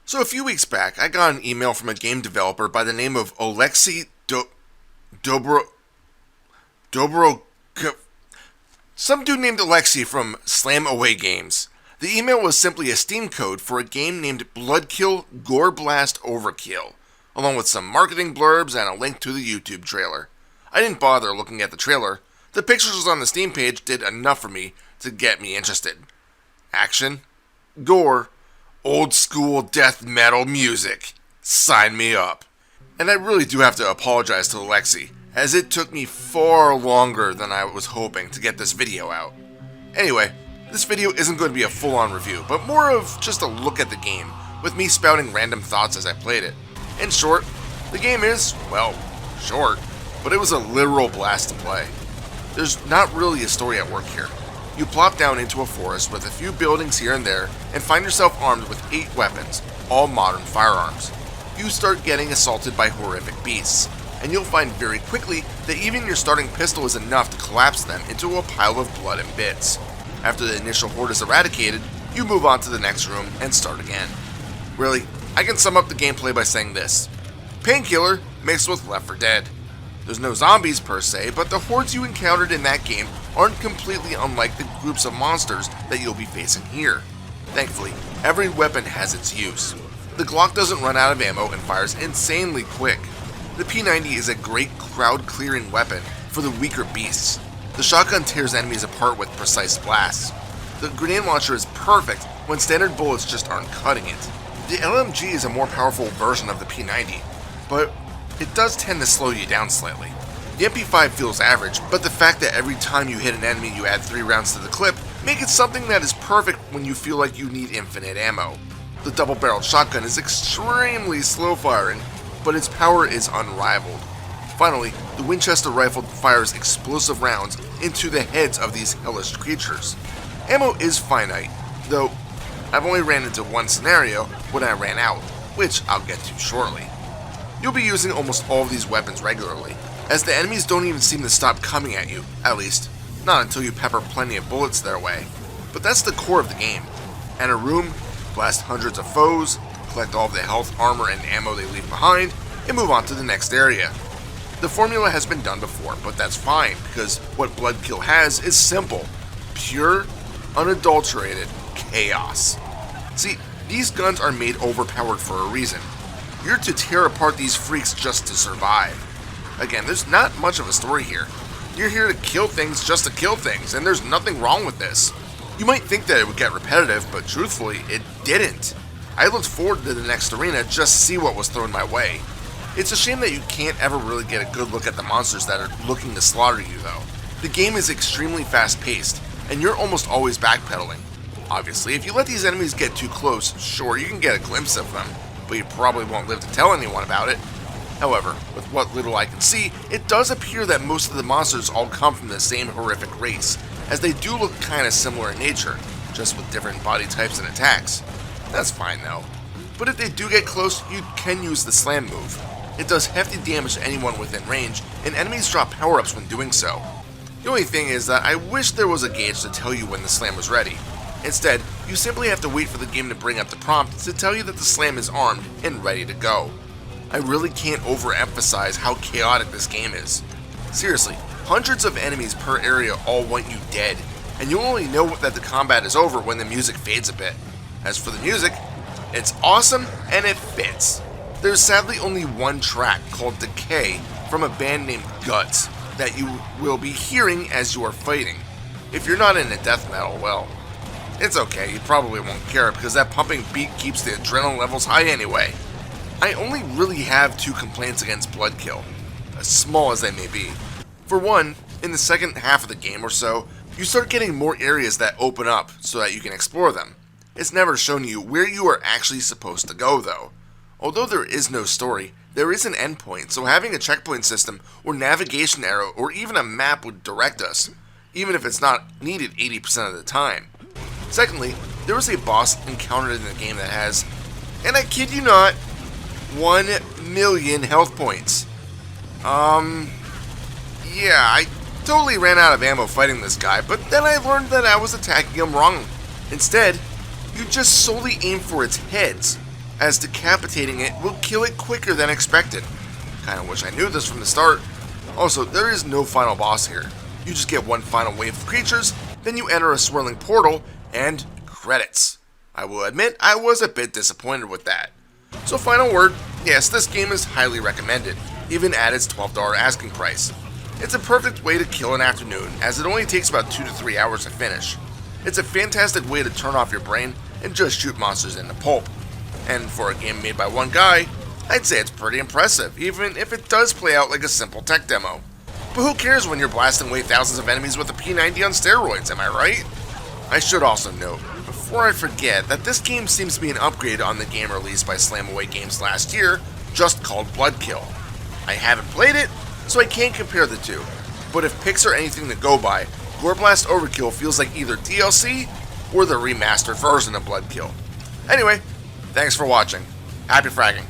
So a few weeks back, I got an email from a game developer by the name of Alexei Dobro Dobro some dude named Alexei from Slam Away Games. The email was simply a Steam code for a game named Bloodkill Goreblast Overkill, along with some marketing blurbs and a link to the YouTube trailer. I didn't bother looking at the trailer. The pictures on the Steam page did enough for me to get me interested. Action, gore, old school death metal music. Sign me up. And I really do have to apologize to Alexei, as it took me far longer than I was hoping to get this video out. Anyway, this video isn't going to be a full-on review, but more of just a look at the game, with me spouting random thoughts as I played it. In short, the game is, well, short, but it was a literal blast to play. There's not really a story at work here. You plop down into a forest with a few buildings here and there, and find yourself armed with 8 weapons, all modern firearms. You start getting assaulted by horrific beasts, and you'll find very quickly that even your starting pistol is enough to collapse them into a pile of blood and bits. After the initial horde is eradicated, you move on to the next room and start again. Really, I can sum up the gameplay by saying this: Painkiller mixed with Left 4 Dead. There's no zombies per se, but the hordes you encountered in that game aren't completely unlike the groups of monsters that you'll be facing here. Thankfully, every weapon has its use. The Glock doesn't run out of ammo and fires insanely quick. The P90 is a great crowd-clearing weapon for the weaker beasts. The shotgun tears enemies apart with precise blasts. The grenade launcher is perfect when standard bullets just aren't cutting it. The LMG is a more powerful version of the P90, but it does tend to slow you down slightly. The MP5 feels average, but the fact that every time you hit an enemy you add 3 rounds to the clip make it something that is perfect when you feel like you need infinite ammo. The double-barreled shotgun is extremely slow-firing, but its power is unrivaled. Finally, the Winchester rifle fires explosive rounds into the heads of these hellish creatures. Ammo is finite, though I've only ran into one scenario when I ran out, which I'll get to shortly. You'll be using almost all of these weapons regularly, as the enemies don't even seem to stop coming at you, at least, not until you pepper plenty of bullets their way. But that's the core of the game. Enter a room, blast hundreds of foes, collect all of the health, armor, and ammo they leave behind, and move on to the next area. The formula has been done before, but that's fine, because what Bloodkill has is simple, pure, unadulterated chaos. See, these guns are made overpowered for a reason. You're to tear apart these freaks just to survive. Again, there's not much of a story here. You're here to kill things just to kill things, and there's nothing wrong with this. You might think that it would get repetitive, but truthfully, it didn't. I looked forward to the next arena just to see what was thrown my way. It's a shame that you can't ever really get a good look at the monsters that are looking to slaughter you, though. The game is extremely fast-paced, and you're almost always backpedaling. Obviously, if you let these enemies get too close, sure, you can get a glimpse of them, but you probably won't live to tell anyone about it. However, with what little I can see, it does appear that most of the monsters all come from the same horrific race, as they do look kinda similar in nature, just with different body types and attacks. That's fine though. But if they do get close, you can use the slam move. It does hefty damage to anyone within range, and enemies drop power-ups when doing so. The only thing is that I wish there was a gauge to tell you when the slam was ready. Instead, you simply have to wait for the game to bring up the prompt to tell you that the slam is armed and ready to go. I really can't overemphasize how chaotic this game is. Seriously, hundreds of enemies per area all want you dead, and you'll only know that the combat is over when the music fades a bit. As for the music, it's awesome and it fits. There's sadly only one track called Decay from a band named Guts that you will be hearing as you are fighting. If you're not into death metal, well, it's okay, you probably won't care because that pumping beat keeps the adrenaline levels high anyway. I only really have 2 complaints against Bloodkill, as small as they may be. For one, in the second half of the game or so, you start getting more areas that open up so that you can explore them. It's never shown you where you are actually supposed to go though. Although there is no story, there is an endpoint, so having a checkpoint system or navigation arrow or even a map would direct us, even if it's not needed 80% of the time. Secondly, there is a boss encountered in the game that has, and I kid you not, 1 million health points. Yeah, I totally ran out of ammo fighting this guy, but then I learned that I was attacking him wrong. Instead, you just solely aim for its heads. as decapitating it will kill it quicker than expected. Kinda wish I knew this from the start. Also, there is no final boss here. You just get one final wave of creatures, then you enter a swirling portal, and credits. I will admit, I was a bit disappointed with that. So final word, yes, this game is highly recommended, even at its $12 asking price. It's a perfect way to kill an afternoon, as it only takes about 2 to 3 hours to finish. It's a fantastic way to turn off your brain and just shoot monsters in the pulp. And for a game made by one guy, I'd say it's pretty impressive, even if it does play out like a simple tech demo. But who cares when you're blasting away thousands of enemies with a P90 on steroids, am I right? I should also note, before I forget, that this game seems to be an upgrade on the game released by Slamaway Games last year, just called Bloodkill. I haven't played it, so I can't compare the two, but if picks are anything to go by, Goreblast Overkill feels like either DLC or the remastered version of Bloodkill. Anyway, thanks for watching. Happy fragging.